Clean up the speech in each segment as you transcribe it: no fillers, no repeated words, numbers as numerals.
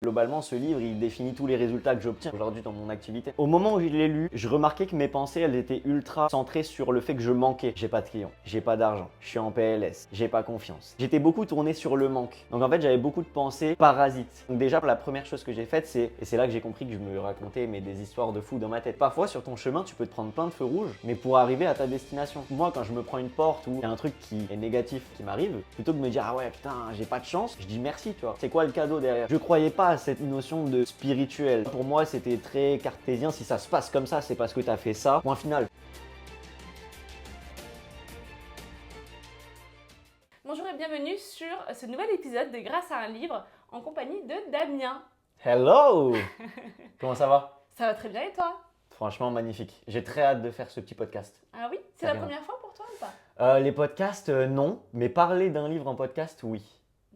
Globalement, ce livre, il définit tous les résultats que j'obtiens aujourd'hui dans mon activité. Au moment où je l'ai lu, je remarquais que mes pensées, elles étaient ultra centrées sur le fait que je manquais. J'ai pas de clients, j'ai pas d'argent, je suis en PLS, j'ai pas confiance. J'étais beaucoup tourné sur le manque. Donc en fait, j'avais beaucoup de pensées parasites. Donc déjà, la première chose que j'ai faite, et c'est là que j'ai compris que je me racontais des histoires de fou dans ma tête. Parfois, sur ton chemin, tu peux te prendre plein de feux rouges, mais pour arriver à ta destination. Moi, quand je me prends une porte ou il y a un truc qui est négatif qui m'arrive, plutôt que de me dire ah ouais putain, j'ai pas de chance, je dis merci, tu vois. C'est quoi le cadeau derrière? Je croyais pas à cette notion de spirituel. Pour moi, c'était très cartésien. Si ça se passe comme ça, c'est parce que tu as fait ça. Point final. Bonjour et bienvenue sur ce nouvel épisode de Grâce à un livre en compagnie de Damien. Hello. Comment ça va? Ça va très bien et toi? Franchement, magnifique. J'ai très hâte de faire ce petit podcast. Ah oui? C'est la première fois pour toi ou pas? Les podcasts, non. Mais parler d'un livre en podcast, oui.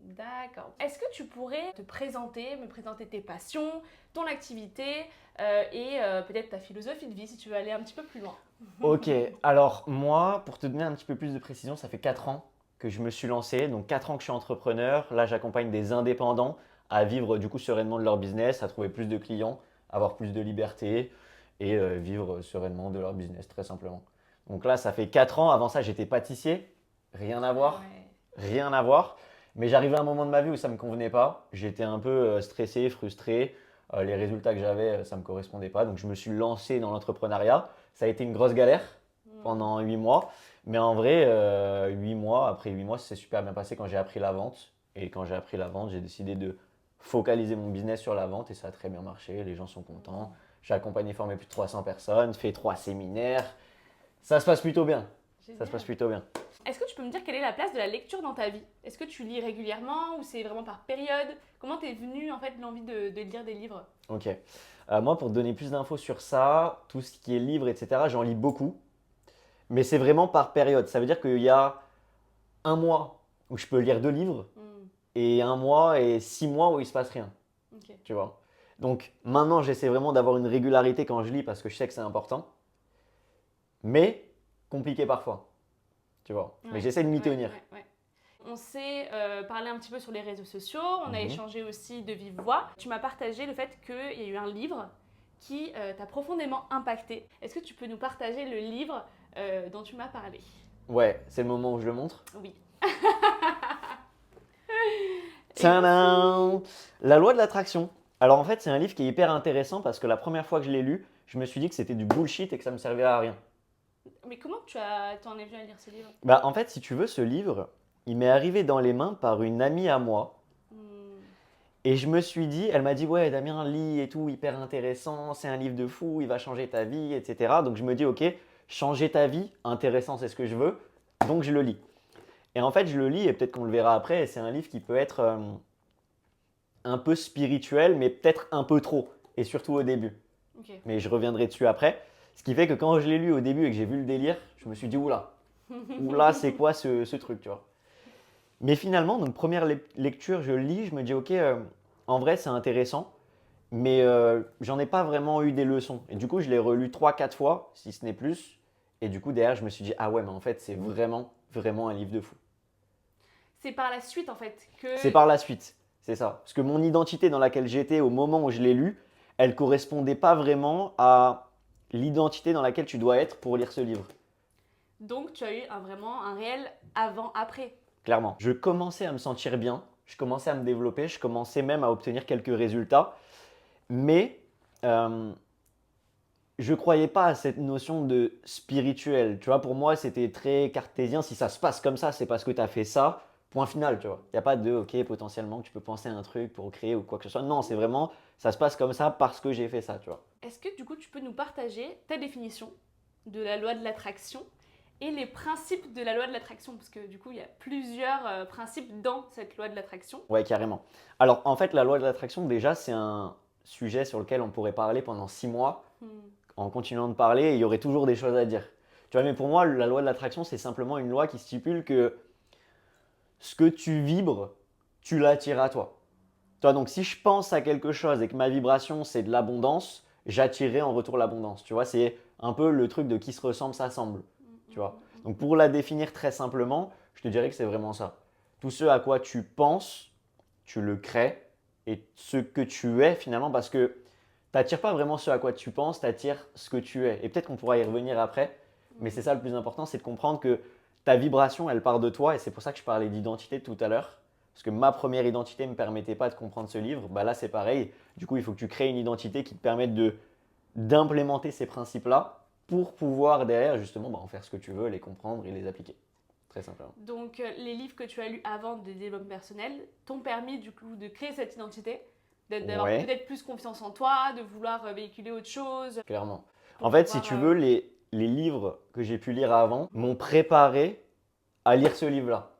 D'accord. Est-ce que tu pourrais te présenter, me présenter tes passions, ton activité et peut-être ta philosophie de vie si tu veux aller un petit peu plus loin? Ok, alors moi, pour te donner un petit peu plus de précision, ça fait 4 ans que je me suis lancé. Donc 4 ans que je suis entrepreneur. Là, j'accompagne des indépendants à vivre du coup sereinement de leur business, à trouver plus de clients, avoir plus de liberté et vivre sereinement de leur business, très simplement. Donc là, ça fait 4 ans. Avant ça, j'étais pâtissier. Rien à voir. Ouais. Rien à voir. Mais j'arrivais à un moment de ma vie où ça ne me convenait pas. J'étais un peu stressé, frustré. Les résultats que j'avais, ça ne me correspondait pas. Donc je me suis lancé dans l'entrepreneuriat. Ça a été une grosse galère pendant 8 mois. Mais en vrai, 8 mois, après 8 mois, ça s'est super bien passé quand j'ai appris la vente. Et quand j'ai appris la vente, j'ai décidé de focaliser mon business sur la vente et ça a très bien marché. Les gens sont contents. J'ai accompagné et formé plus de 300 personnes, fait 3 séminaires. Ça se passe plutôt bien. Génial. Ça se passe plutôt bien. Est-ce que tu peux me dire quelle est la place de la lecture dans ta vie? Est-ce que tu lis régulièrement ou c'est vraiment par période? Comment t'es venue en fait l'envie de lire des livres? Ok. Moi, pour te donner plus d'infos sur ça, tout ce qui est livres, etc., j'en lis beaucoup. Mais c'est vraiment par période. Ça veut dire qu'il y a un mois où je peux lire 2 livres et un mois et 6 mois où il se passe rien. Ok. Tu vois. Donc maintenant, j'essaie vraiment d'avoir une régularité quand je lis parce que je sais que c'est important. Mais compliqué parfois. Tu vois. Mais j'essaie de m'y tenir. Ouais. On s'est parlé un petit peu sur les réseaux sociaux, on a Mhm. échangé aussi de vive voix. Tu m'as partagé le fait qu'il y a eu un livre qui t'a profondément impacté. Est-ce que tu peux nous partager le livre dont tu m'as parlé? Ouais, c'est le moment où je le montre. Oui. Tadam! La loi de l'attraction. Alors en fait, c'est un livre qui est hyper intéressant parce que la première fois que je l'ai lu, je me suis dit que c'était du bullshit et que ça me servait à rien. Mais comment t'en es venu à lire ce livre? Bah, en fait, si tu veux, ce livre, il m'est arrivé dans les mains par une amie à moi. Et je me suis dit, elle m'a dit, ouais, Damien, lis et tout, hyper intéressant, c'est un livre de fou, il va changer ta vie, etc. Donc je me dis, ok, changer ta vie, intéressant, c'est ce que je veux, donc je le lis. Et en fait, je le lis, et peut-être qu'on le verra après, et c'est un livre qui peut être un peu spirituel, mais peut-être un peu trop, et surtout au début. Ok. Mais je reviendrai dessus après. Ce qui fait que quand je l'ai lu au début et que j'ai vu le délire, je me suis dit, oula, c'est quoi ce truc, tu vois. Mais finalement, donc première lecture, je lis, je me dis, ok, en vrai, c'est intéressant, mais j'en ai pas vraiment eu des leçons. Et du coup, je l'ai relu 3-4 fois, si ce n'est plus. Et du coup, derrière, je me suis dit, ah ouais, mais en fait, c'est vraiment, vraiment un livre de fou. C'est par la suite en fait que... C'est par la suite, c'est ça. Parce que mon identité dans laquelle j'étais au moment où je l'ai lu, elle correspondait pas vraiment à l'identité dans laquelle tu dois être pour lire ce livre. Donc tu as eu vraiment un réel avant-après. Clairement. Je commençais à me sentir bien, je commençais à me développer, je commençais même à obtenir quelques résultats, mais je ne croyais pas à cette notion de spirituel. Tu vois, pour moi, c'était très cartésien. Si ça se passe comme ça, c'est parce que tu as fait ça. Point final, tu vois. Il n'y a pas de, ok, potentiellement, que tu peux penser à un truc pour créer ou quoi que ce soit. Non, c'est vraiment, ça se passe comme ça parce que j'ai fait ça, tu vois. Est-ce que du coup tu peux nous partager ta définition de la loi de l'attraction et les principes de la loi de l'attraction? Parce que du coup il y a plusieurs principes dans cette loi de l'attraction. Ouais, carrément. Alors, en fait, la loi de l'attraction, déjà, c'est un sujet sur lequel on pourrait parler pendant 6 mois. En continuant de parler, il y aurait toujours des choses à dire. Tu vois, mais pour moi, la loi de l'attraction, c'est simplement une loi qui stipule que ce que tu vibres, tu l'attires à toi. Tu vois, donc si je pense à quelque chose et que ma vibration, c'est de l'abondance, j'attirerai en retour l'abondance. Tu vois, c'est un peu le truc de qui se ressemble, s'assemble. Tu vois. Donc pour la définir très simplement, je te dirais que c'est vraiment ça. Tout ce à quoi tu penses, tu le crées et ce que tu es finalement, parce que tu n'attires pas vraiment ce à quoi tu penses, tu attires ce que tu es. Et peut-être qu'on pourra y revenir après, mais c'est ça le plus important, c'est de comprendre que ta vibration, elle part de toi, et c'est pour ça que je parlais d'identité tout à l'heure. Parce que ma première identité ne me permettait pas de comprendre ce livre, bah là c'est pareil. Du coup, il faut que tu crées une identité qui te permette d'implémenter ces principes-là pour pouvoir derrière justement en faire ce que tu veux, les comprendre et les appliquer. Très simplement. Donc, les livres que tu as lus avant de développement personnel t'ont permis du coup de créer cette identité, d'avoir Ouais, peut-être plus confiance en toi, de vouloir véhiculer autre chose clairement. pour En fait, si pouvoir. tu veux, les livres que j'ai pu lire avant m'ont préparé à lire ce livre-là.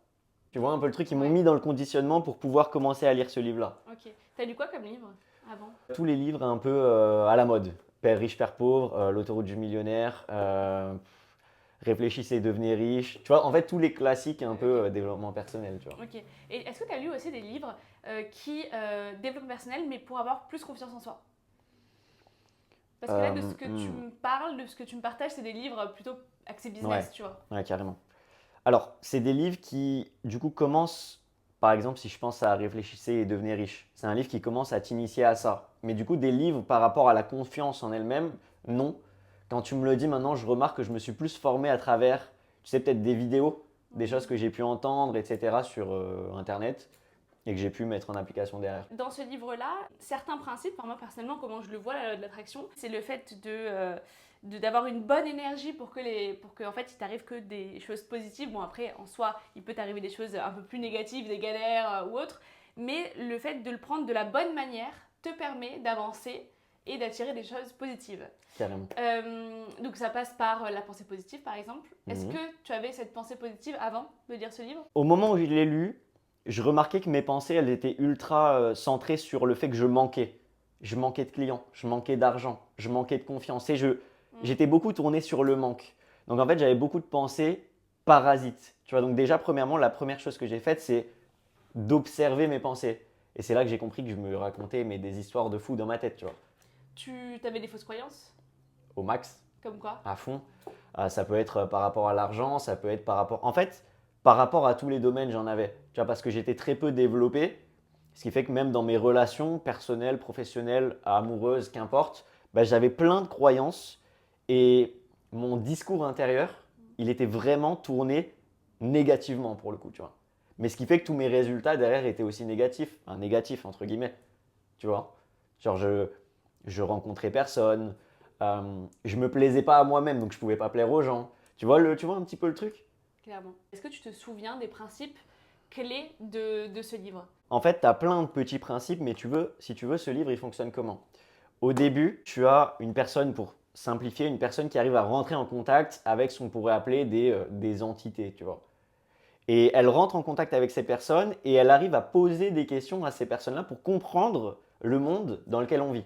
Tu vois un peu le truc, ils m'ont Ouais, mis dans le conditionnement pour pouvoir commencer à lire ce livre-là. ok. T'as lu quoi comme livre avant? Tous les livres un peu à la mode. Père riche, père pauvre, l'autoroute du millionnaire, réfléchissez et devenez riche. Tu vois, en fait, tous les classiques un peu Ok. développement personnel, tu vois. Ok. Et est-ce que tu as lu aussi des livres qui développent personnel, mais pour avoir plus confiance en soi? Parce que là, de ce que tu me parles, de ce que tu me partages, c'est des livres plutôt axés Ouais, business, tu vois. ouais, carrément. Alors, c'est des livres qui, du coup, commencent, par exemple, si je pense à Réfléchissez et devenez riche, c'est un livre qui commence à t'initier à ça. Mais du coup, des livres par rapport à la confiance en elle-même, non. Quand tu me le dis maintenant, je remarque que je me suis plus formé à travers, tu sais, peut-être des vidéos, des choses que j'ai pu entendre, etc., sur Internet, et que j'ai pu mettre en application derrière. Dans ce livre-là, certains principes, enfin moi personnellement, comment je le vois, la loi de l'attraction, c'est le fait d'avoir une bonne énergie pour que en fait, il t'arrive que des choses positives. Bon, après, en soi, il peut t'arriver des choses un peu plus négatives, des galères ou autres, mais le fait de le prendre de la bonne manière te permet d'avancer et d'attirer des choses positives. Carrément. Donc ça passe par la pensée positive, par exemple. Est-ce Mhm. que tu avais cette pensée positive avant de lire ce livre? Au moment où je l'ai lu, je remarquais que mes pensées, elles étaient ultra centrées sur le fait que je manquais. Je manquais de clients, je manquais d'argent, je manquais de confiance. Et Mm. j'étais beaucoup tourné sur le manque. Donc en fait, j'avais beaucoup de pensées parasites. Tu vois, donc déjà, premièrement, la première chose que j'ai faite, c'est d'observer mes pensées. Et c'est là que j'ai compris que je me racontais des histoires de fou dans ma tête, tu vois. Tu avais des fausses croyances? Au max, Comme quoi? à fond. Ça peut être par rapport à l'argent, ça peut être par rapport… En fait, par rapport à tous les domaines, j'en avais. Tu vois, parce que j'étais très peu développé. Ce qui fait que même dans mes relations personnelles, professionnelles, amoureuses, qu'importe, bah, j'avais plein de croyances et mon discours intérieur, il était vraiment tourné négativement pour le coup, tu vois. Mais ce qui fait que tous mes résultats derrière étaient aussi négatifs, enfin négatifs entre guillemets, tu vois. Genre je rencontrais personne, je me plaisais pas à moi-même, donc je pouvais pas plaire aux gens. Tu vois un petit peu le truc? Clairement. Est-ce que tu te souviens des principes clés de ce livre? En fait, tu as plein de petits principes, mais si tu veux, ce livre, il fonctionne comment? Au début, tu as une personne, pour simplifier, une personne qui arrive à rentrer en contact avec ce qu'on pourrait appeler des entités, tu vois. Et elle rentre en contact avec ces personnes et elle arrive à poser des questions à ces personnes-là pour comprendre le monde dans lequel on vit.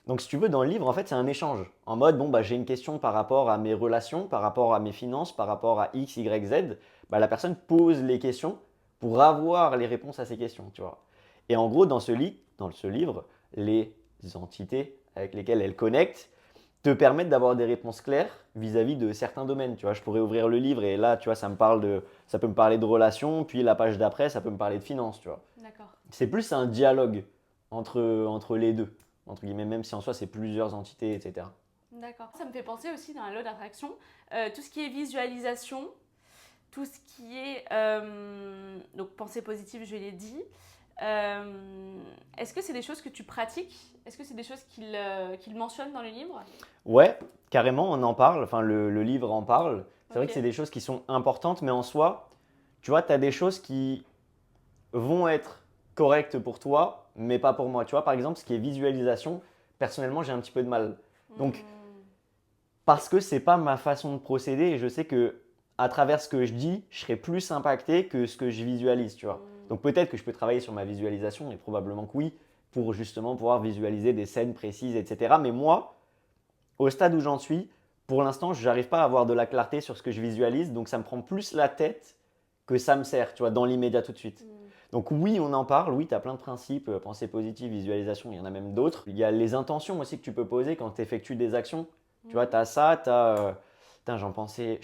Donc, si tu veux, dans le livre, en fait, c'est un échange. En mode, bon, bah, j'ai une question par rapport à mes relations, par rapport à mes finances, par rapport à X, Y, Z. Bah, la personne pose les questions pour avoir les réponses à ces questions, tu vois. Et en gros, dans ce livre, les entités avec lesquelles elle connecte te permettent d'avoir des réponses claires vis-à-vis de certains domaines. Tu vois, je pourrais ouvrir le livre et là, tu vois, ça peut me parler de relations, puis la page d'après, ça peut me parler de finances, tu vois. D'accord. C'est plus un dialogue entre les deux, entre guillemets, même si en soi c'est plusieurs entités, etc. D'accord. Ça me fait penser aussi dans la loi d'attraction, tout ce qui est visualisation, tout ce qui est donc pensée positive, je l'ai dit. Est-ce que c'est des choses que tu pratiques? Est-ce que c'est des choses qu'il mentionne dans le livre? Ouais, carrément, on en parle, enfin le livre en parle. C'est vrai Ok. que c'est des choses qui sont importantes, mais en soi, tu vois, tu as des choses qui vont être correctes pour toi, mais pas pour moi. Tu vois, par exemple, ce qui est visualisation, personnellement, j'ai un petit peu de mal. Donc, Hmm. parce que c'est pas ma façon de procéder et je sais que à travers ce que je dis, je serai plus impacté que ce que je visualise, tu vois. Hmm. Donc peut-être que je peux travailler sur ma visualisation et probablement que oui, pour justement pouvoir visualiser des scènes précises, etc. Mais moi, au stade où j'en suis, pour l'instant, je n'arrive pas à avoir de la clarté sur ce que je visualise, donc ça me prend plus la tête que ça me sert, tu vois, dans l'immédiat tout de suite. Hmm. Donc oui, on en parle, oui, tu as plein de principes, pensée positive, visualisation, il y en a même d'autres. Il y a les intentions aussi que tu peux poser quand tu effectues des actions. Tu vois, Mhm. tu as ça, tu as… Putain, je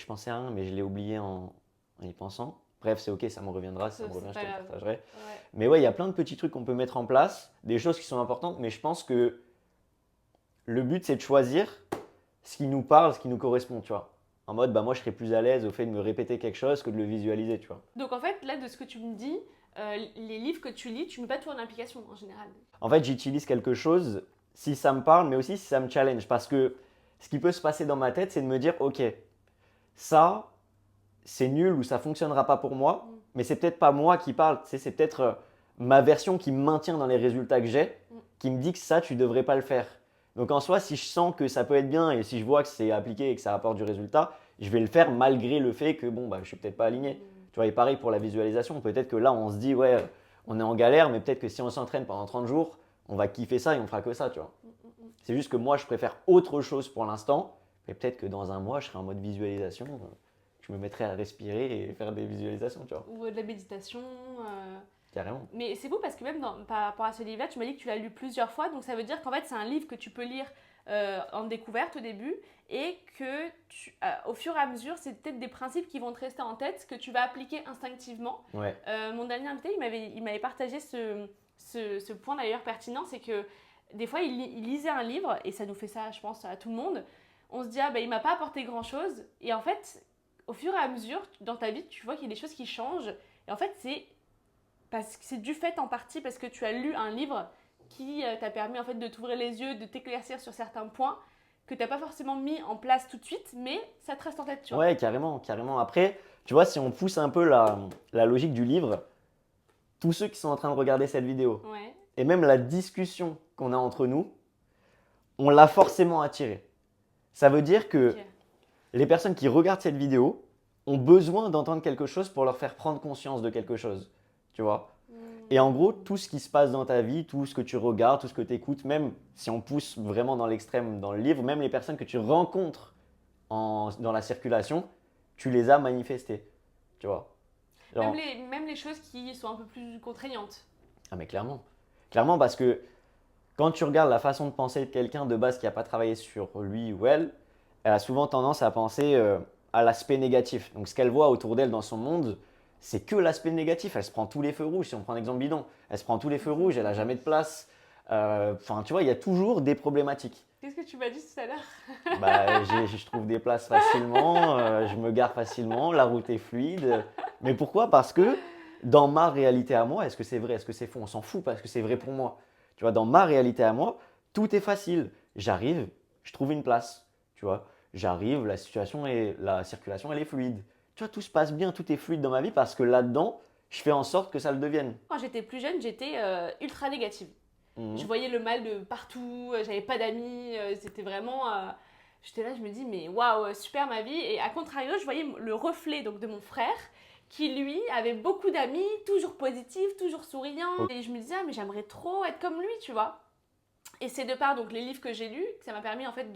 pensais à un, mais je l'ai oublié en y pensant. Bref, c'est ok, ça me reviendra. Si ça me C'est revient, je pas te le grave. partagerai. Ouais. Mais ouais, il y a plein de petits trucs qu'on peut mettre en place, des choses qui sont importantes, mais je pense que le but, c'est de choisir ce qui nous parle, ce qui nous correspond, tu vois. En mode, bah moi, je serais plus à l'aise au fait de me répéter quelque chose que de le visualiser, tu vois. Donc en fait, là, de ce que tu me dis, les livres que tu lis, tu mets pas tout en application en général. En fait, j'utilise quelque chose si ça me parle, mais aussi si ça me challenge. Parce que ce qui peut se passer dans ma tête, c'est de me dire, ok, ça, c'est nul ou ça fonctionnera pas pour moi, mais c'est peut-être pas moi qui parle, tu sais, c'est peut-être ma version qui me maintient dans les résultats que j'ai, qui me dit que ça, tu devrais pas le faire. Donc en soi, si je sens que ça peut être bien et si je vois que c'est appliqué et que ça apporte du résultat, je vais le faire malgré le fait que bon, bah, je suis peut-être pas aligné. Tu vois, et pareil pour la visualisation, peut-être que là, on se dit, ouais, on est en galère, mais peut-être que si on s'entraîne pendant 30 jours, on va kiffer ça et on fera que ça, tu vois. C'est juste que moi, je préfère autre chose pour l'instant, mais peut-être que dans un mois, je serai en mode visualisation. Je me mettrais à respirer et faire des visualisations, tu vois. Ou de la méditation. Carrément. Mais c'est beau parce que même par rapport à ce livre-là, tu m'as dit que tu l'as lu plusieurs fois, donc ça veut dire qu'en fait c'est un livre que tu peux lire en découverte au début et que au fur et à mesure, c'est peut-être des principes qui vont te rester en tête, que tu vas appliquer instinctivement. Ouais. Mon dernier invité, il m'avait partagé ce point d'ailleurs pertinent, c'est que des fois il lisait un livre, et ça nous fait ça je pense à tout le monde, on se dit ah bah il m'a pas apporté grand-chose, et en fait au fur et à mesure dans ta vie tu vois qu'il y a des choses qui changent, et en fait c'est du fait en partie parce que tu as lu un livre qui t'a permis en fait de t'ouvrir les yeux, de t'éclaircir sur certains points que tu n'as pas forcément mis en place tout de suite, mais ça te reste en tête, tu vois. Ouais, carrément, carrément. Après, tu vois, si on pousse un peu la logique du livre, tous ceux qui sont en train de regarder cette vidéo, Ouais. et même la discussion qu'on a entre nous, on l'a forcément attiré. Ça veut dire que Ok. les personnes qui regardent cette vidéo ont besoin d'entendre quelque chose pour leur faire prendre conscience de quelque chose, tu vois. Et en gros, tout ce qui se passe dans ta vie, tout ce que tu regardes, tout ce que tu écoutes, même si on pousse vraiment dans l'extrême dans le livre, même les personnes que tu rencontres dans la circulation, tu les as manifestées, tu vois. Genre, Même les choses qui sont un peu plus contraignantes. ah mais clairement. Clairement parce que quand tu regardes la façon de penser de quelqu'un de base qui n'a pas travaillé sur lui ou elle, elle a souvent tendance à penser à l'aspect négatif. Donc ce qu'elle voit autour d'elle dans son monde, c'est que l'aspect négatif. Elle se prend tous les feux rouges, si on prend un exemple bidon. Elle se prend tous les feux rouges, elle n'a jamais de place. Enfin, tu vois, il y a toujours des problématiques. Qu'est-ce que tu m'as dit tout à l'heure? Bah, je trouve des places facilement, je me gare facilement, la route est fluide. Mais pourquoi? Parce que dans ma réalité à moi, est-ce que c'est vrai, est-ce que c'est faux? On s'en fout parce que c'est vrai pour moi. Tu vois, dans ma réalité à moi, tout est facile. J'arrive, je trouve une place. Tu vois, j'arrive, la circulation, elle est fluide. Tu vois, tout se passe bien, tout est fluide dans ma vie parce que là-dedans, je fais en sorte que ça le devienne. Quand j'étais plus jeune, j'étais ultra négative. Mhm. Je voyais le mal de partout, j'avais pas d'amis, c'était vraiment. J'étais là, je me dis, mais waouh, super ma vie. Et à contrario, je voyais le reflet donc, de mon frère qui, lui, avait beaucoup d'amis, toujours positif, toujours souriant. Et je me disais, ah, mais j'aimerais trop être comme lui, tu vois. Et c'est de par donc, les livres que j'ai lus que ça m'a permis en fait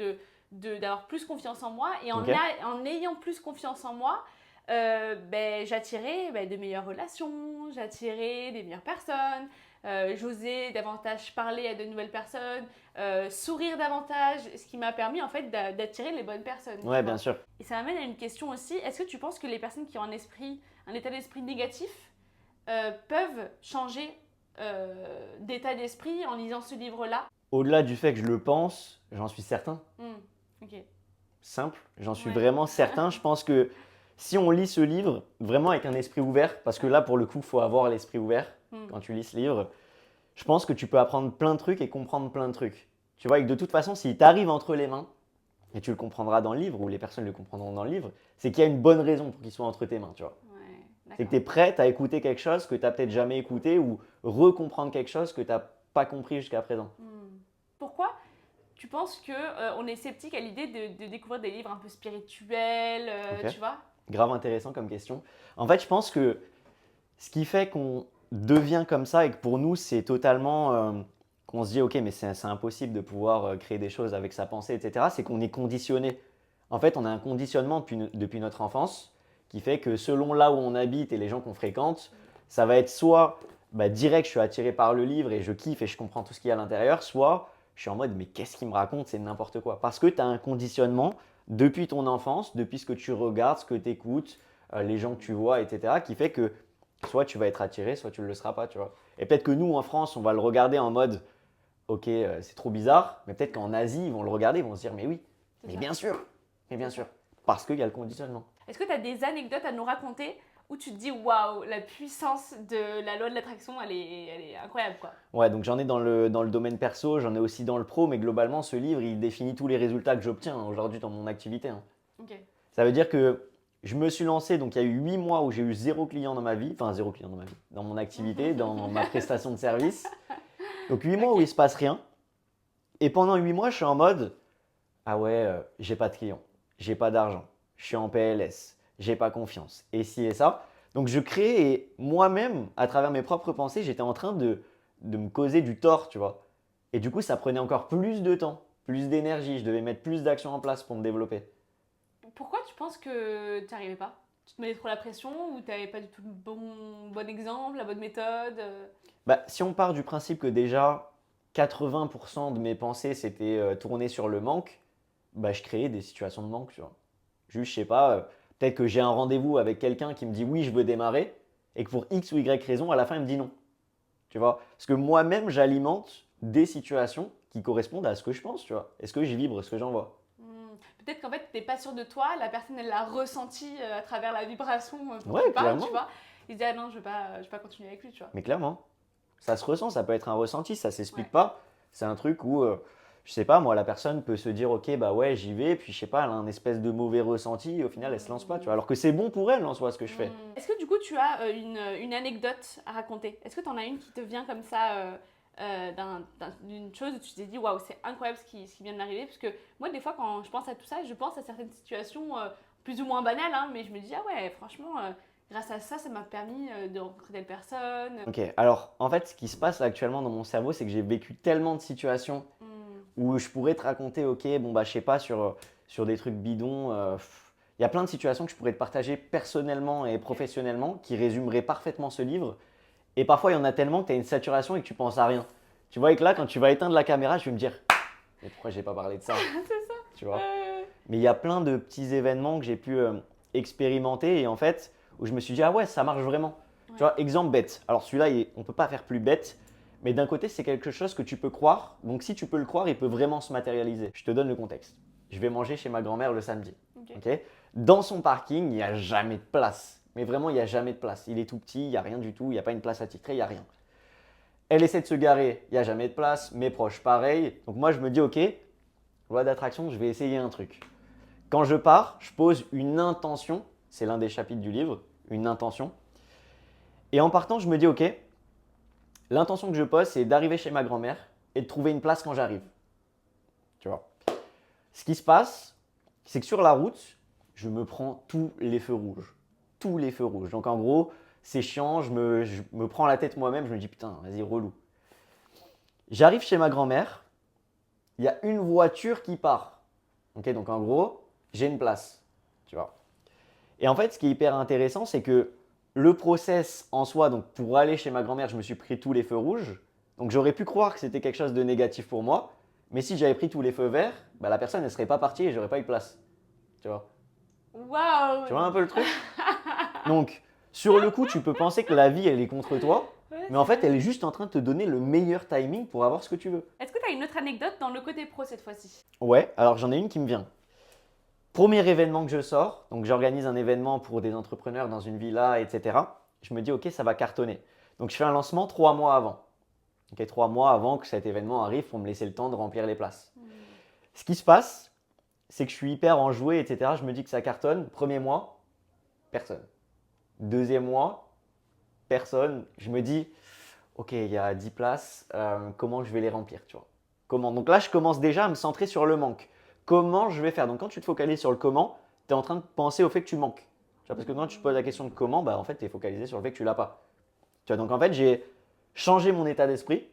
d'avoir plus confiance en moi. Et Ok. en ayant plus confiance en moi, j'attirais de meilleures relations, j'attirais des meilleures personnes. J'osais davantage parler à de nouvelles personnes, sourire davantage, ce qui m'a permis en fait d'attirer les bonnes personnes. Ouais, tu bien vois. sûr. Et ça m'amène à une question aussi, est-ce que tu penses que les personnes qui ont un état d'esprit négatif peuvent changer d'état d'esprit en lisant ce livre-là? Au-delà du fait que je le pense, j'en suis certain. Ok. Simple, j'en suis Ouais. vraiment certain. Je pense que si on lit ce livre vraiment avec un esprit ouvert, parce que là pour le coup il faut avoir l'esprit ouvert quand tu lis ce livre, je pense que tu peux apprendre plein de trucs et comprendre plein de trucs. Tu vois, et que de toute façon s'il t'arrive entre les mains, et tu le comprendras dans le livre, ou les personnes le comprendront dans le livre, c'est qu'il y a une bonne raison pour qu'il soit entre tes mains, tu vois. Ouais, C'est que d'accord. tu es prête à écouter quelque chose que tu n'as peut-être jamais écouté ou recomprendre quelque chose que tu n'as pas compris jusqu'à présent. Pourquoi tu penses que on est sceptique à l'idée de découvrir des livres un peu spirituels, Ok. tu vois? Grave intéressant comme question. En fait, je pense que ce qui fait qu'on devient comme ça et que pour nous, c'est totalement qu'on se dit, ok, mais c'est impossible de pouvoir créer des choses avec sa pensée, etc., c'est qu'on est conditionné. En fait, on a un conditionnement depuis notre enfance qui fait que selon là où on habite et les gens qu'on fréquente, ça va être soit bah, direct, je suis attiré par le livre et je kiffe et je comprends tout ce qu'il y a à l'intérieur, soit je suis en mode, mais qu'est-ce qu'il me raconte, c'est n'importe quoi. Parce que tu as un conditionnement depuis ton enfance, depuis ce que tu regardes, ce que tu écoutes, les gens que tu vois, etc. qui fait que soit tu vas être attiré, soit tu ne le seras pas, tu vois. Et peut-être que nous, en France, on va le regarder en mode, ok, c'est trop bizarre, mais peut-être qu'en Asie, ils vont le regarder, ils vont se dire, mais oui, C'est mais ça. bien sûr, mais bien sûr, parce qu'il y a le conditionnement. Est-ce que tu as des anecdotes à nous raconter où tu te dis waouh, la puissance de la loi de l'attraction, elle est incroyable quoi. Ouais, donc j'en ai dans le domaine perso, j'en ai aussi dans le pro, mais globalement, ce livre, il définit tous les résultats que j'obtiens aujourd'hui dans mon activité. Ok. Ça veut dire que je me suis lancé, donc il y a eu 8 mois où j'ai eu 0 client dans ma vie, enfin 0 client dans ma vie, dans mon activité, dans ma prestation de service. Donc 8 mois où Ok. il se passe rien. Et pendant 8 mois, je suis en mode, ah ouais, j'ai pas de clients, j'ai pas d'argent, je suis en PLS, j'ai pas confiance, et ci et ça. Donc je crée et moi-même, à travers mes propres pensées, j'étais en train de me causer du tort, tu vois. Et du coup, ça prenait encore plus de temps, plus d'énergie, je devais mettre plus d'actions en place pour me développer. Pourquoi tu penses que tu n'y arrivais pas? Tu te mettais trop la pression ou tu n'avais pas du tout le bon exemple, la bonne méthode? Bah, si on part du principe que déjà 80% de mes pensées c'était tourné sur le manque, bah, je créais des situations de manque, tu vois. Juste, je sais pas, peut-être que j'ai un rendez-vous avec quelqu'un qui me dit oui, je veux démarrer, et que pour X ou Y raison, à la fin, il me dit non. Tu vois? Parce que moi-même, j'alimente des situations qui correspondent à ce que je pense, tu vois. Est-ce que j'y vibre, ce que j'en vois? Hmm. Peut-être qu'en fait, tu n'es pas sûr de toi, la personne, elle l'a ressenti à travers la vibration dont tu Ouais, parles, tu clairement. vois. Il se dit, ah non, je vais pas continuer avec lui, tu vois. Mais clairement. Ça se ressent, ça peut être un ressenti, ça Ouais. s'explique pas. C'est un truc où, je sais pas, moi, la personne peut se dire, ok, bah ouais, j'y vais, puis je sais pas, elle a un espèce de mauvais ressenti, et au final, elle se lance pas, tu vois. Hmm. Alors que c'est bon pour elle en soi ce que je fais. Est-ce que du coup tu as une anecdote à raconter? Est-ce que tu en as une qui te vient comme ça d'une chose où tu t'es dit waouh, c'est incroyable ce qui vient de m'arriver? Parce que moi, des fois, quand je pense à tout ça, je pense à certaines situations plus ou moins banales, hein, mais je me dis ah ouais, franchement, grâce à ça, ça m'a permis de rencontrer telle personne. Ok, alors en fait, ce qui se passe actuellement dans mon cerveau, c'est que j'ai vécu tellement de situations Hmm. où je pourrais te raconter, ok, bon, bah, je sais pas, sur des trucs bidons. Il y a plein de situations que je pourrais te partager personnellement et Ok. professionnellement qui résumeraient parfaitement ce livre. Et parfois, il y en a tellement que tu as une saturation et que tu penses à rien. Tu vois, et que là, quand tu vas éteindre la caméra, je vais me dire, mais pourquoi j'ai pas parlé de ça? C'est ça. Tu vois? Euh, Mais il y a plein de petits événements que j'ai pu expérimenter et en fait, où je me suis dit, ah ouais, ça marche vraiment. Tu ouais. vois, exemple bête. Alors celui-là, on ne peut pas faire plus bête, mais d'un côté, c'est quelque chose que tu peux croire. Donc si tu peux le croire, il peut vraiment se matérialiser. Je te donne le contexte. Je vais manger chez ma grand-mère le samedi. Ok. Ok. Dans son parking, il n'y a jamais de place. Mais vraiment, il n'y a jamais de place. Il est tout petit, il n'y a rien du tout, il n'y a pas une place attitrée, il n'y a rien. Elle essaie de se garer, il n'y a jamais de place. Mes proches, pareil. Donc moi, je me dis, ok, loi d'attraction, je vais essayer un truc. Quand je pars, je pose une intention, c'est l'un des chapitres du livre, une intention. Et en partant, je me dis, ok, l'intention que je pose, c'est d'arriver chez ma grand-mère et de trouver une place quand j'arrive. Tu vois. Ce qui se passe, c'est que sur la route, je me prends tous les feux rouges. Tous les feux rouges. Donc en gros, c'est chiant, je me prends la tête moi-même, je me dis, putain, vas-y, relou. J'arrive chez ma grand-mère, il y a une voiture qui part. Ok, donc en gros, j'ai une place. Tu vois. Et en fait, ce qui est hyper intéressant, c'est que le process en soi, donc pour aller chez ma grand-mère, je me suis pris tous les feux rouges. Donc j'aurais pu croire que c'était quelque chose de négatif pour moi. Mais si j'avais pris tous les feux verts, bah, la personne ne serait pas partie et j'aurais pas eu de place. Tu vois? Tu vois Waouh. un peu le truc? Donc, sur le coup, tu peux penser que la vie, elle est contre toi. Ouais, Mais en c'est fait, vrai. elle est juste en train de te donner le meilleur timing pour avoir ce que tu veux. Est-ce que tu as une autre anecdote dans le côté pro cette fois-ci? Ouais, alors j'en ai une qui me vient. Premier événement que je sors, donc j'organise un événement pour des entrepreneurs dans une villa, etc. Je me dis, ok, ça va cartonner. Donc je fais un lancement 3 mois avant. Ok, 3 mois avant que cet événement arrive pour me laisser le temps de remplir les places. Ce qui se passe, c'est que je suis hyper enjoué, etc. Je me dis que ça cartonne. Premier mois, personne. Deuxième mois, personne. Je me dis, ok, il y a 10 places, comment je vais les remplir, tu vois? Comment? Donc là, je commence déjà à me centrer sur le manque. Comment je vais faire? Donc quand tu te focalises sur le comment, tu es en train de penser au fait que tu manques. Tu vois, parce que quand tu te poses la question de comment, bah, en fait, tu es focalisé sur le fait que tu l'as pas. Tu vois, donc en fait, j'ai changé mon état d'esprit.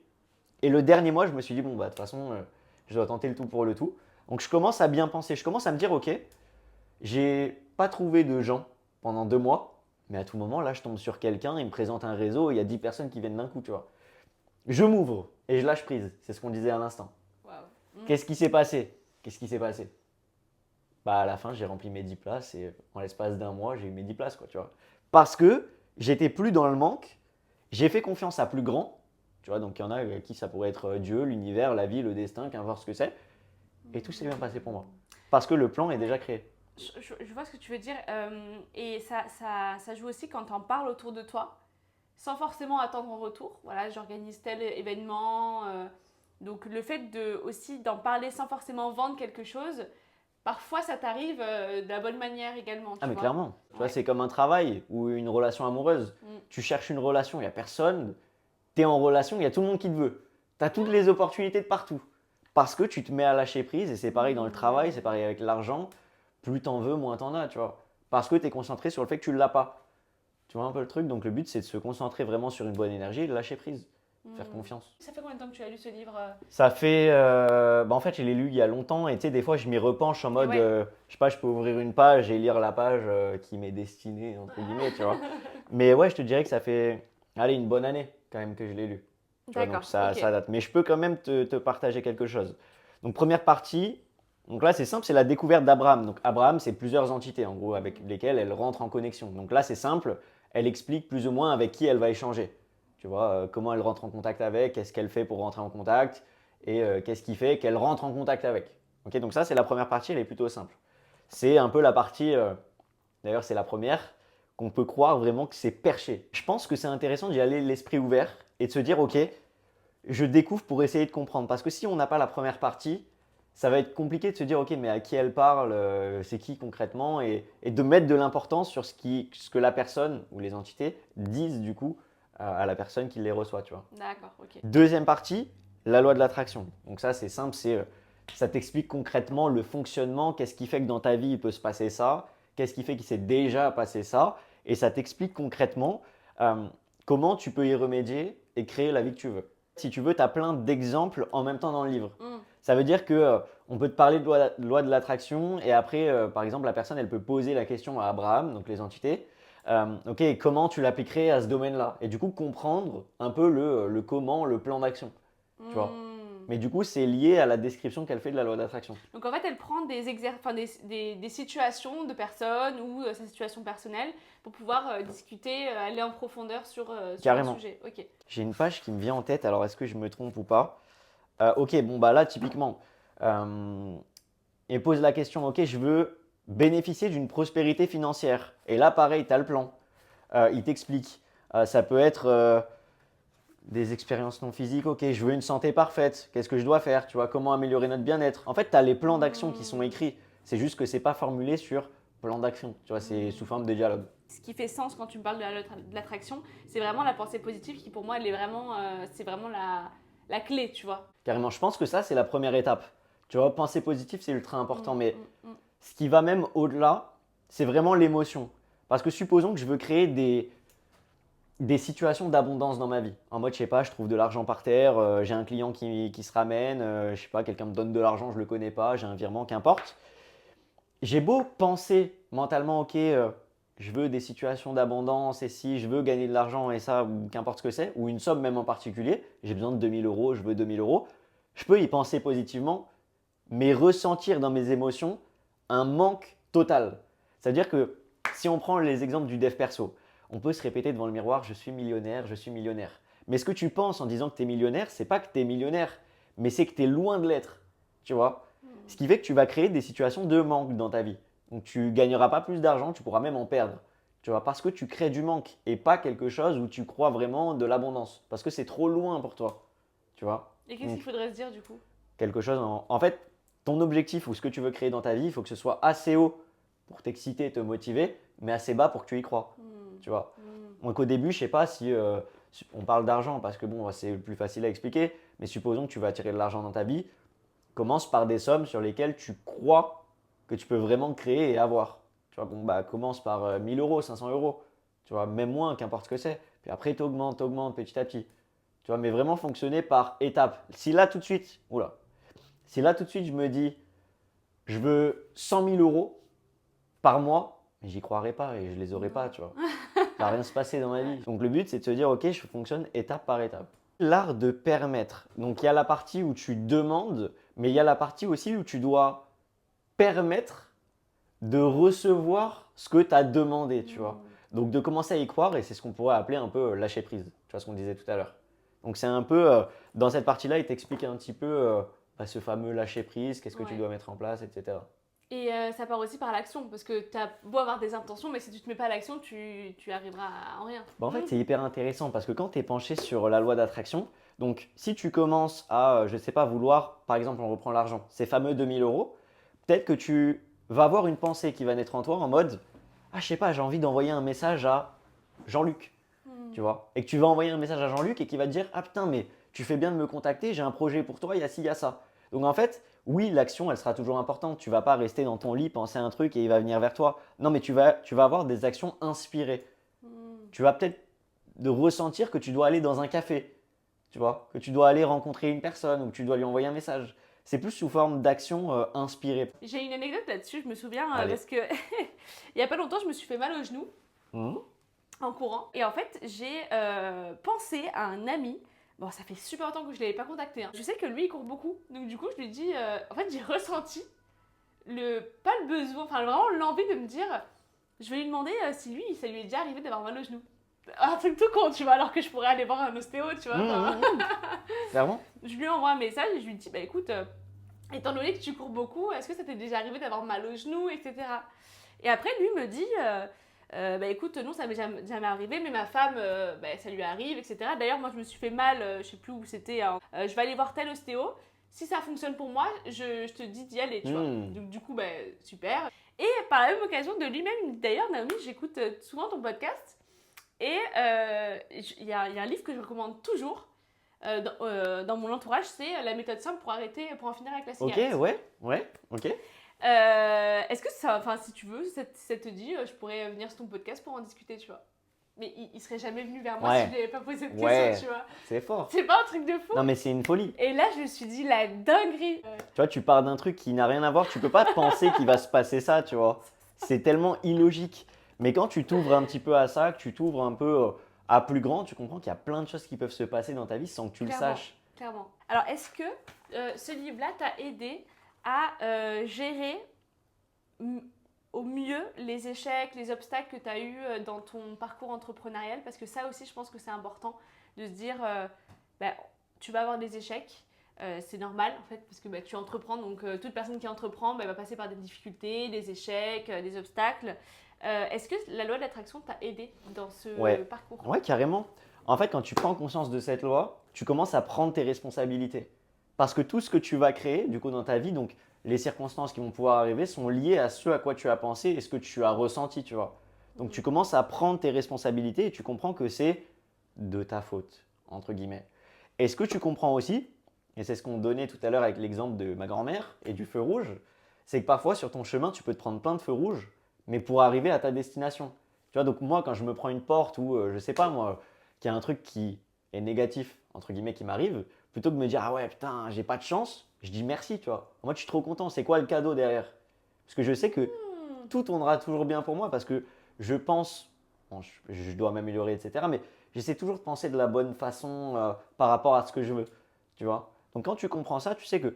Et le dernier mois, je me suis dit, bon, bah, de toute façon, je dois tenter le tout pour le tout. Donc je commence à bien penser. Je commence à me dire, ok, j'ai pas trouvé de gens pendant 2 mois, mais à tout moment, là, je tombe sur quelqu'un, il me présente un réseau, il y a 10 personnes qui viennent d'un coup, tu vois. Je m'ouvre et je lâche prise. C'est ce qu'on disait à l'instant. Waouh. Qu'est-ce qui s'est passé? Qu'est-ce qui s'est passé? Bah, à la fin, j'ai rempli mes 10 places et en l'espace d'un mois, j'ai eu mes 10 places, quoi, tu vois. Parce que j'étais plus dans le manque, j'ai fait confiance à plus grand, tu vois, donc il y en a qui ça pourrait être Dieu, l'univers, la vie, le destin, qu'importe ce que c'est, et tout s'est bien passé pour moi. Parce que le plan est déjà créé. Je vois ce que tu veux dire. Et ça joue aussi quand tu en parles autour de toi, sans forcément attendre en retour. Voilà, j'organise tel événement. Donc le fait aussi d'en parler sans forcément vendre quelque chose, parfois ça t'arrive de la bonne manière également, Ah tu mais vois. clairement, tu vois, Ouais. c'est comme un travail ou une relation amoureuse. Mm. Tu cherches une relation, il n'y a personne, tu es en relation, il y a tout le monde qui te veut. Tu as toutes les opportunités de partout. Parce que tu te mets à lâcher prise et c'est pareil dans le travail, c'est pareil avec l'argent. Plus t'en veux, moins t'en as, tu vois. Parce que tu es concentré sur le fait que tu ne l'as pas. Tu vois un peu le truc. Donc le but, c'est de se concentrer vraiment sur une bonne énergie et de lâcher prise. Faire confiance. Ça fait combien de temps que tu as lu ce livre Ça fait. Bah en fait, je l'ai lu il y a longtemps et tu sais, des fois, je m'y repenche en Et mode. ouais. Je sais pas, je peux ouvrir une page et lire la page qui m'est destinée, entre guillemets, tu vois. Mais ouais, je te dirais que ça fait. Allez, une bonne année quand même que je l'ai lu. Tu vois, donc D'accord, ok. ça date. Mais je peux quand même te partager quelque chose. Donc, première partie. Donc là, c'est simple, c'est la découverte d'Abraham. Donc, Abraham, c'est plusieurs entités, en gros, avec lesquelles elle rentre en connexion. Donc là, c'est simple. Elle explique plus ou moins avec qui elle va échanger. Tu vois, comment elle rentre en contact avec, qu'est-ce qu'elle fait pour rentrer en contact, et qu'est-ce qui fait qu'elle rentre en contact avec. Ok, donc ça, c'est la première partie, elle est plutôt simple. C'est un peu la partie, d'ailleurs, c'est la première, qu'on peut croire vraiment que c'est perché. Je pense que c'est intéressant d'y aller l'esprit ouvert et de se dire, ok, je découvre pour essayer de comprendre. Parce que si on n'a pas la première partie, ça va être compliqué de se dire, ok, mais à qui elle parle, c'est qui concrètement, et de mettre de l'importance sur ce que la personne ou les entités disent du coup à la personne qui les reçoit, tu vois. D'accord, ok. Deuxième partie, la loi de l'attraction. Donc ça, c'est simple, ça t'explique concrètement le fonctionnement, qu'est-ce qui fait que dans ta vie, il peut se passer ça, qu'est-ce qui fait qu'il s'est déjà passé ça, et ça t'explique concrètement comment tu peux y remédier et créer la vie que tu veux. Si tu veux, tu as plein d'exemples en même temps dans le livre. Ça veut dire que on peut te parler de loi de l'attraction et après, par exemple, la personne, elle peut poser la question à Abraham, donc les entités. Ok, comment tu l'appliquerais à ce domaine-là? Et du coup, comprendre un peu le comment, le plan d'action. Tu vois. Mais du coup, c'est lié à la description qu'elle fait de la loi d'attraction. Donc en fait, elle prend des situations de personnes ou sa situation personnelle pour pouvoir discuter, aller en profondeur sur un Carrément. sujet. Ok. J'ai une page qui me vient en tête, alors est-ce que je me trompe ou pas? Ok, bon, bah là, typiquement, elle pose la question, ok, je veux bénéficier d'une prospérité financière. Et là, pareil, tu as le plan. Il t'explique. Ça peut être des expériences non physiques, ok, je veux une santé parfaite, qu'est-ce que je dois faire, tu vois, comment améliorer notre bien-être. En fait, tu as les plans d'action qui sont écrits, c'est juste que c'est pas formulé sur plan d'action, tu vois, c'est sous forme de dialogue. Ce qui fait sens quand tu me parles de l'attraction, c'est vraiment la pensée positive qui pour moi, elle est vraiment, c'est vraiment la clé, tu vois. Carrément, je pense que ça, c'est la première étape. Tu vois, penser positif, c'est ultra important, mais ce qui va même au-delà, c'est vraiment l'émotion. Parce que supposons que je veux créer des situations d'abondance dans ma vie. En mode, je sais pas, je trouve de l'argent par terre, j'ai un client qui se ramène, je sais pas, quelqu'un me donne de l'argent, je le connais pas, j'ai un virement, qu'importe. J'ai beau penser mentalement, ok, je veux des situations d'abondance et si je veux gagner de l'argent et ça, ou qu'importe ce que c'est, ou une somme même en particulier, j'ai besoin de 2000 euros, je veux 2000 euros, je peux y penser positivement, mais ressentir dans mes émotions un manque total. C'est-à-dire que si on prend les exemples du dev perso, on peut se répéter devant le miroir, je suis millionnaire, je suis millionnaire. Mais ce que tu penses en disant que tu es millionnaire, c'est pas que tu es millionnaire, mais c'est que tu es loin de l'être. Tu vois? Ce qui fait que tu vas créer des situations de manque dans ta vie. Donc tu gagneras pas plus d'argent, tu pourras même en perdre. Tu vois, parce que tu crées du manque et pas quelque chose où tu crois vraiment de l'abondance. Parce que c'est trop loin pour toi. Tu vois? Et qu'est-ce qu'il faudrait se dire du coup? Quelque chose en fait, ton objectif ou ce que tu veux créer dans ta vie, il faut que ce soit assez haut pour t'exciter, te motiver, mais assez bas pour que tu y crois. Tu vois. Donc au début, je sais pas si on parle d'argent parce que bon, c'est le plus facile à expliquer, mais supposons que tu vas attirer de l'argent dans ta vie, commence par des sommes sur lesquelles tu crois que tu peux vraiment créer et avoir. Tu vois, bon, bah commence par 1000 euros, 500 euros, tu vois, même moins, qu'importe ce que c'est. Puis après, tu augmentes petit à petit. Tu vois, mais vraiment fonctionner par étapes. Si là tout de suite, oula, si là tout de suite je me dis, je veux 100 000 euros par mois, j'y croirais pas et je les aurais pas, tu vois. Il va rien se passer dans ma vie. Donc le but, c'est de se dire, ok, je fonctionne étape par étape. L'art de permettre. Donc il y a la partie où tu demandes, mais il y a la partie aussi où tu dois permettre de recevoir ce que tu as demandé, tu vois. Donc de commencer à y croire, et c'est ce qu'on pourrait appeler un peu lâcher prise, tu vois ce qu'on disait tout à l'heure. Donc c'est un peu, dans cette partie-là, il t'explique un petit peu ce fameux lâcher prise, qu'est-ce que tu Ouais. dois mettre en place, etc. Et ça part aussi par l'action, parce que tu as beau avoir des intentions, mais si tu te mets pas à l'action, tu arriveras à en rien. Bah, en fait, c'est hyper intéressant parce que quand tu es penché sur la loi d'attraction, donc si tu commences à, je sais pas, vouloir, par exemple, on reprend l'argent, ces fameux 2 000 euros, peut-être que tu vas avoir une pensée qui va naître en toi en mode, ah, je sais pas, j'ai envie d'envoyer un message à Jean-Luc, tu vois, et que tu vas envoyer un message à Jean-Luc et qu'il va te dire, ah putain, mais tu fais bien de me contacter, j'ai un projet pour toi, il y a ci, il y a ça. Donc en fait, oui, l'action, elle sera toujours importante. Tu vas pas rester dans ton lit, penser à un truc et il va venir vers toi. Non, mais tu vas avoir des actions inspirées. Tu vas peut-être de ressentir que tu dois aller dans un café, tu vois, que tu dois aller rencontrer une personne ou que tu dois lui envoyer un message. C'est plus sous forme d'action inspirée. J'ai une anecdote là-dessus, je me souviens, Allez. parce que il y a pas longtemps, je me suis fait mal au genou Mhm. en courant. Et en fait, j'ai pensé à un ami. Bon, ça fait super longtemps que je ne l'avais pas contacté, hein. Je sais que lui, il court beaucoup. Donc du coup, je lui ai dit... en fait, j'ai ressenti pas le besoin, enfin vraiment l'envie de me dire... Je vais lui demander si lui, ça lui est déjà arrivé d'avoir mal au genou. Un truc tout con, tu vois, alors que je pourrais aller voir un ostéo, tu vois. Enfin, Clairement. je lui envoie un message et je lui dis, bah écoute, étant donné que tu cours beaucoup, est-ce que ça t'est déjà arrivé d'avoir mal au genou, etc. Et après, lui me dit, bah écoute, non, ça m'est jamais arrivé, mais ma femme, bah, ça lui arrive, etc. D'ailleurs, moi, je me suis fait mal, je sais plus où c'était, hein. Je vais aller voir tel ostéo. Si ça fonctionne pour moi, je te dis d'y aller, tu vois. Donc, du coup, bah, super. Et par la même occasion, de lui-même, il me dit d'ailleurs, Naomi, j'écoute souvent ton podcast. Et il y a un livre que je recommande toujours dans mon entourage, c'est La méthode simple pour en finir avec la Ok, cigarette. ouais, ok. Est-ce que ça, enfin, si tu veux, ça te dit, je pourrais venir sur ton podcast pour en discuter, tu vois. Mais il serait jamais venu vers moi Ouais. si je n'avais pas posé de Ouais. question, tu vois. C'est fort. C'est pas un truc de fou. Non, mais c'est une folie. Et là, je me suis dit, la dinguerie. Tu vois, tu pars d'un truc qui n'a rien à voir, tu peux pas penser qu'il va se passer ça, tu vois. C'est tellement illogique. Mais quand tu t'ouvres un petit peu à ça, que tu t'ouvres un peu à plus grand, tu comprends qu'il y a plein de choses qui peuvent se passer dans ta vie sans que tu le saches. Clairement. Alors, est-ce que ce livre-là t'a aidé à gérer au mieux les échecs, les obstacles que tu as eus dans ton parcours entrepreneurial? Parce que ça aussi, je pense que c'est important de se dire, bah, tu vas avoir des échecs. C'est normal en fait parce que bah, tu entreprends, donc toute personne qui entreprend bah, va passer par des difficultés, des échecs, des obstacles. Est-ce que la loi de l'attraction t'a aidé dans ce parcours? Ouais, carrément. En fait, quand tu prends conscience de cette loi, tu commences à prendre tes responsabilités. Parce que tout ce que tu vas créer, du coup, dans ta vie, donc les circonstances qui vont pouvoir arriver, sont liées à ce à quoi tu as pensé et ce que tu as ressenti, tu vois. Donc, tu commences à prendre tes responsabilités et tu comprends que c'est de ta faute, entre guillemets. Et ce que tu comprends aussi, et c'est ce qu'on donnait tout à l'heure avec l'exemple de ma grand-mère et du feu rouge, c'est que parfois, sur ton chemin, tu peux te prendre plein de feux rouges, mais pour arriver à ta destination. Tu vois, donc moi, quand je me prends une porte ou, je sais pas moi, qu'il y a un truc qui est négatif, entre guillemets, qui m'arrive, plutôt que de me dire, ah ouais, putain, j'ai pas de chance, je dis merci, tu vois. Moi, je suis trop content. C'est quoi le cadeau derrière? Parce que je sais que tout tournera toujours bien pour moi parce que je pense, bon, je dois m'améliorer, etc. Mais j'essaie toujours de penser de la bonne façon par rapport à ce que je veux, tu vois. Donc quand tu comprends ça, tu sais que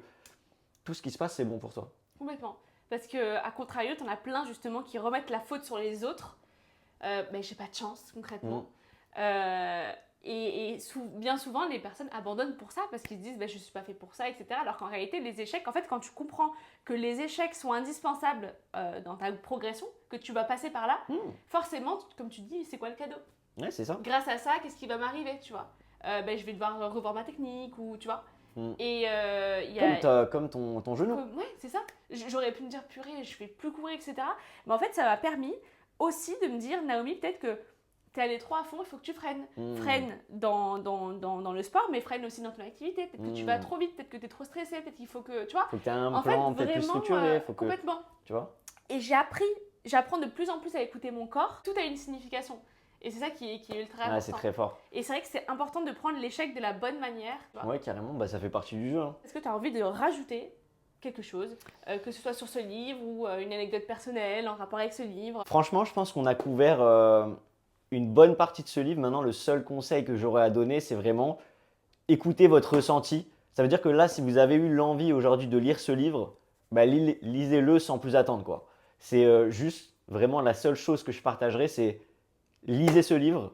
tout ce qui se passe, c'est bon pour toi. Complètement. Parce que, à contrario, t'en as plein justement qui remettent la faute sur les autres. Ben, j'ai pas de chance, concrètement. Bien souvent, les personnes abandonnent pour ça parce qu'ils se disent ben, je suis pas fait pour ça, etc. Alors qu'en réalité, les échecs, en fait, quand tu comprends que les échecs sont indispensables dans ta progression, que tu vas passer par là, forcément, comme tu dis, c'est quoi le cadeau? Ouais, c'est ça. Grâce à ça, qu'est-ce qui va m'arriver, tu vois? Ben, je vais devoir revoir ma technique ou tu vois. Et il y a... Comme ton genou. Ouais, c'est ça. J'aurais pu me dire, purée, je fais plus courir, etc. Mais en fait, ça m'a permis aussi de me dire, Naomi, peut-être que t'es allé trop à fond, il faut que tu freines. Freine dans le sport, mais freine aussi dans ton activité. Peut-être que tu vas trop vite, peut-être que t'es trop stressé, peut-être qu'il faut que, tu vois. Faut que tu aies un en plan fait, peut-être plus vraiment, structuré. complètement. Tu vois. Et j'apprends de plus en plus à écouter mon corps. Tout a une signification. Et c'est ça qui est ultra important. C'est très fort. Et c'est vrai que c'est important de prendre l'échec de la bonne manière. Ouais, carrément, bah, ça fait partie du jeu. Hein. Est-ce que tu as envie de rajouter quelque chose, que ce soit sur ce livre ou une anecdote personnelle en rapport avec ce livre? Franchement, je pense qu'on a couvert une bonne partie de ce livre. Maintenant, le seul conseil que j'aurais à donner, c'est vraiment écouter votre ressenti. Ça veut dire que là, si vous avez eu l'envie aujourd'hui de lire ce livre, bah, lisez-le sans plus attendre, quoi. C'est juste vraiment la seule chose que je partagerai, c'est lisez ce livre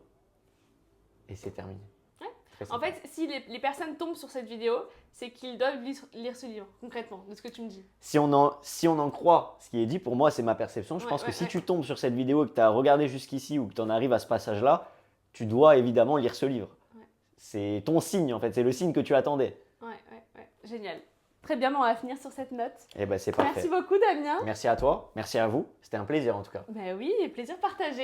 et c'est terminé. Ouais. Très En simple. fait, si les personnes tombent sur cette vidéo, c'est qu'ils doivent lire ce livre, concrètement, de ce que tu me dis. Si on en croit ce qui est dit, pour moi, c'est ma perception. Je pense que si tu tombes sur cette vidéo et que tu as regardé jusqu'ici ou que tu en arrives à ce passage-là, tu dois évidemment lire ce livre. Ouais. C'est ton signe, en fait. C'est le signe que tu attendais. Ouais. Génial. Très bien, on va finir sur cette note. Et ben, c'est parfait. Merci beaucoup, Damien. Merci à toi. Merci à vous. C'était un plaisir, en tout cas. Ben oui, plaisir partagé.